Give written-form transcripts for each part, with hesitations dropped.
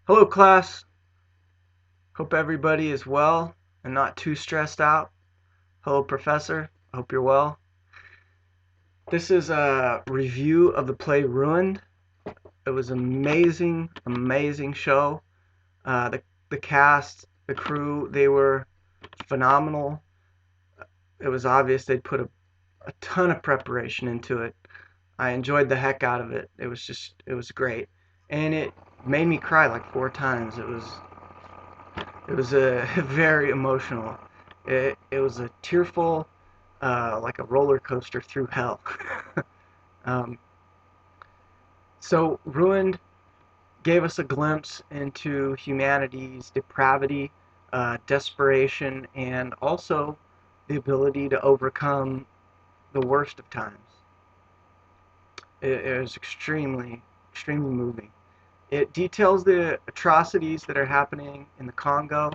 Hello, class. Hope everybody is well and not too stressed out. Hello, professor. Hope you're well. This is a review of the play Ruined. It was an amazing, amazing show. The cast, the crew, they were phenomenal. It was obvious they'd put a ton of preparation into it. I enjoyed the heck out of it. It was great. And it made me cry like four times. It was very emotional. It was a tearful, like a roller coaster through hell. um, so Ruined gave us a glimpse into humanity's depravity, desperation, and also the ability to overcome the worst of times. It was extremely, extremely moving. It details the atrocities that are happening in the Congo.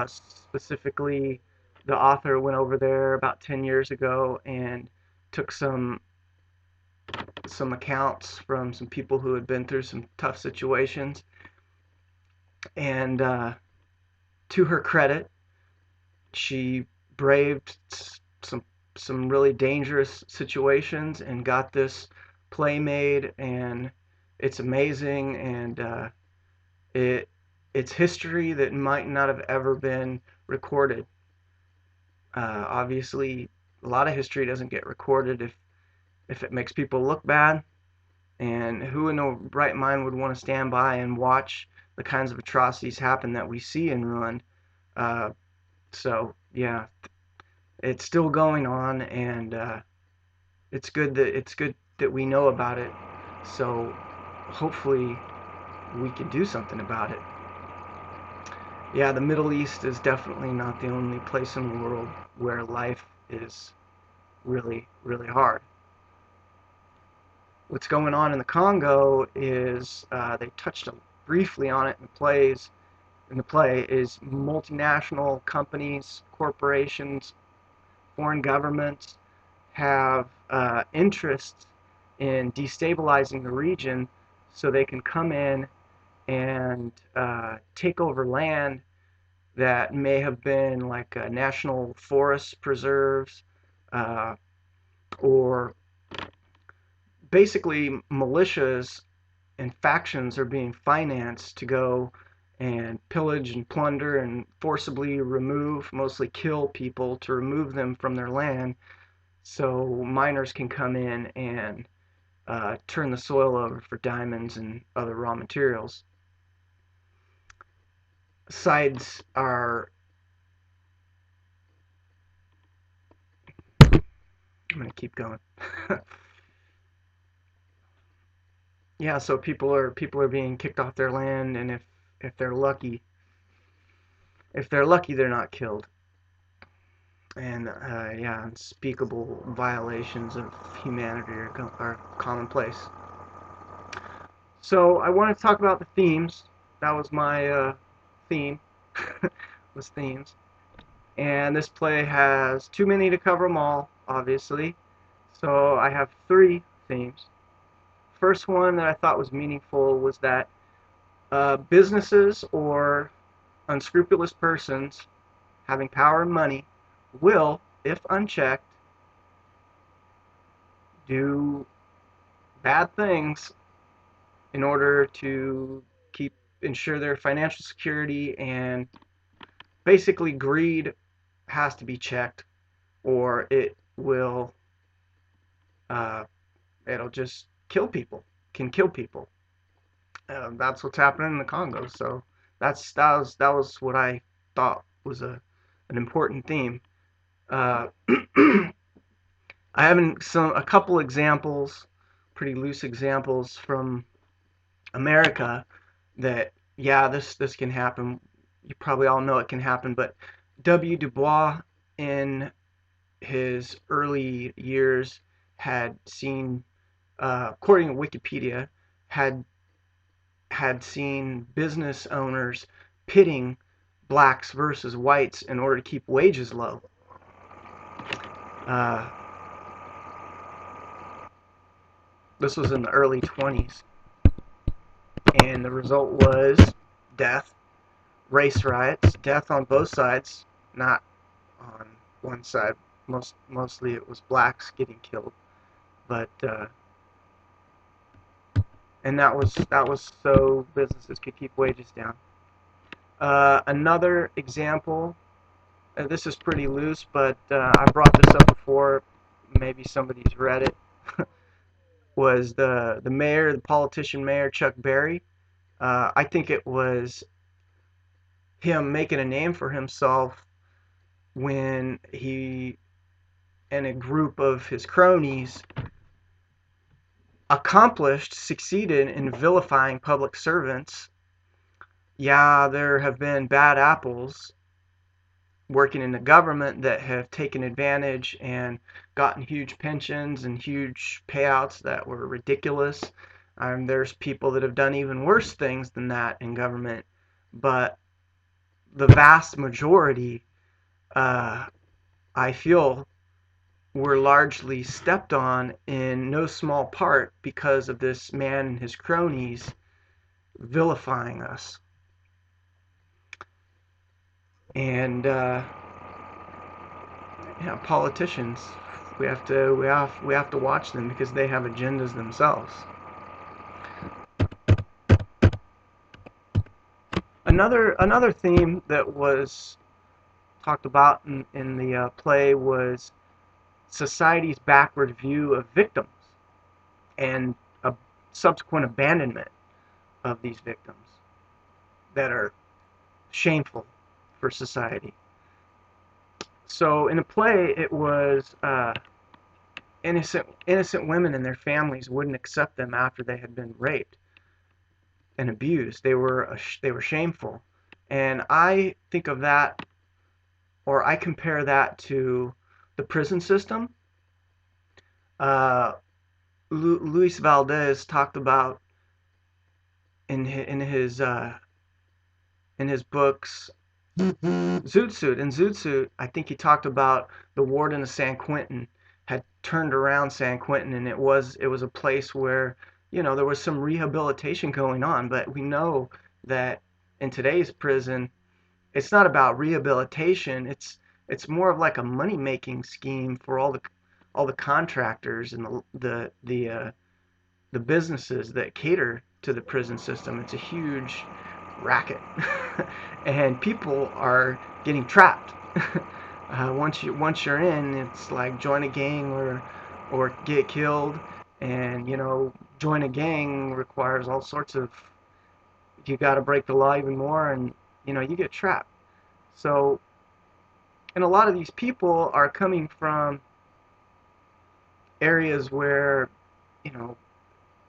Specifically, the author went over there about 10 years ago and took some accounts from some people who had been through some tough situations. And to her credit, she braved some some really dangerous situations and got this play made, and it's amazing. And it it's history that might not have ever been recorded. Obviously, a lot of history doesn't get recorded if it makes people look bad. And who in their right mind would want to stand by and watch the kinds of atrocities happen that we see in Ruined? Uh, so yeah, it's still going on, and it's good that we know about it. So hopefully we can do something about it. Yeah, the Middle East is definitely not the only place in the world where life is really, really hard. What's going on in the Congo is they touched briefly on it in the play is multinational companies, corporations, foreign governments have interests in destabilizing the region so they can come in and take over land that may have been like national forest preserves, uh, or basically militias and factions are being financed to go and pillage and plunder and forcibly remove, mostly kill people to remove them from their land so miners can come in and turn the soil over for diamonds and other raw materials. Sides are, I'm going to keep going. Yeah, so people are being kicked off their land, and if they're lucky, they're not killed. And yeah, unspeakable violations of humanity are commonplace. So I want to talk about the themes. That was my theme, was themes. And this play has too many to cover them all, obviously. So I have three themes. First one that I thought was meaningful was that businesses or unscrupulous persons having power and money will, if unchecked, do bad things in order to keep ensure their financial security, and basically greed has to be checked or uh, it'll just kill people, can kill people. That's what's happening in the Congo. So that was what I thought was an important theme. Uh, I have a couple examples, pretty loose examples from America that, yeah, this can happen. You probably all know it can happen, but W. Du Bois in his early years had seen, according to Wikipedia, had had seen business owners pitting blacks versus whites in order to keep wages low. Uh, this was in the early 20s, and the result was death, race riots, death on both sides, not on one side. Mostly it was blacks getting killed, but and that was so businesses could keep wages down. Another example, this is pretty loose, but I brought this up before. Maybe somebody's read it. Was the mayor, the politician mayor Chuck Berry. I think it was him making a name for himself when he and a group of his cronies succeeded in vilifying public servants. Yeah, there have been bad apples working in the government that have taken advantage and gotten huge pensions and huge payouts that were ridiculous. There's people that have done even worse things than that in government, but the vast majority, I feel, were largely stepped on in no small part because of this man and his cronies vilifying us. And politicians, we have to watch them because they have agendas themselves. Another theme that was talked about in the play was society's backward view of victims and a subsequent abandonment of these victims that are shameful for society. So in the play, it was innocent women and their families wouldn't accept them after they had been raped and abused. They were shameful, and I think of that, or I compare that to the prison system. Luis Valdez talked about in his books Zoot Suit. In Zoot Suit, I think he talked about the warden of San Quentin had turned around San Quentin, and it was a place where there was some rehabilitation going on. But we know that in today's prison, it's not about rehabilitation. It's more of like a money making scheme for all the contractors and the businesses that cater to the prison system. It's a huge racket, and people are getting trapped. Once you're in, it's like join a gang or get killed, and join a gang requires all sorts of. You got to break the law even more, and you get trapped. So, and a lot of these people are coming from areas where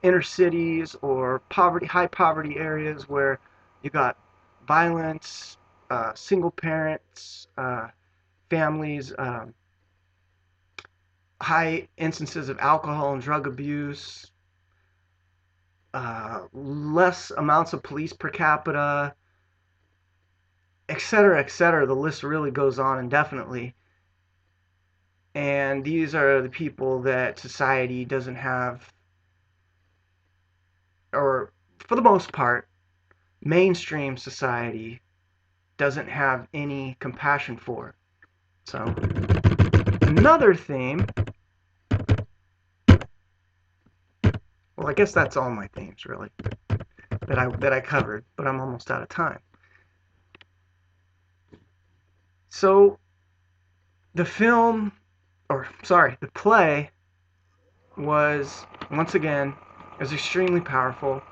inner cities or high poverty areas where you got violence, single parents, families, high instances of alcohol and drug abuse, less amounts of police per capita, etc., etc. The list really goes on indefinitely. And these are the people that society doesn't have, or for the most part, mainstream society doesn't have any compassion for. So another theme, well, I guess that's all my themes really that I covered, but I'm almost out of time. So the play was, once again, extremely powerful.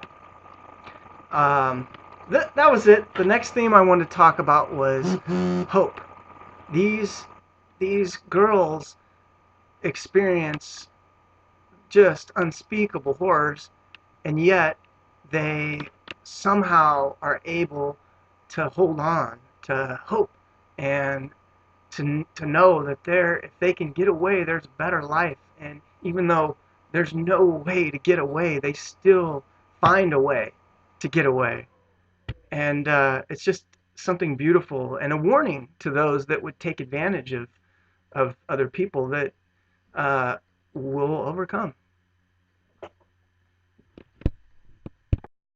That was it. The next theme I wanted to talk about was hope. These girls experience just unspeakable horrors, and yet they somehow are able to hold on to hope and to know that if they can get away, there's a better life. And even though there's no way to get away, they still find a way to get away. And it's just something beautiful and a warning to those that would take advantage of other people that will overcome.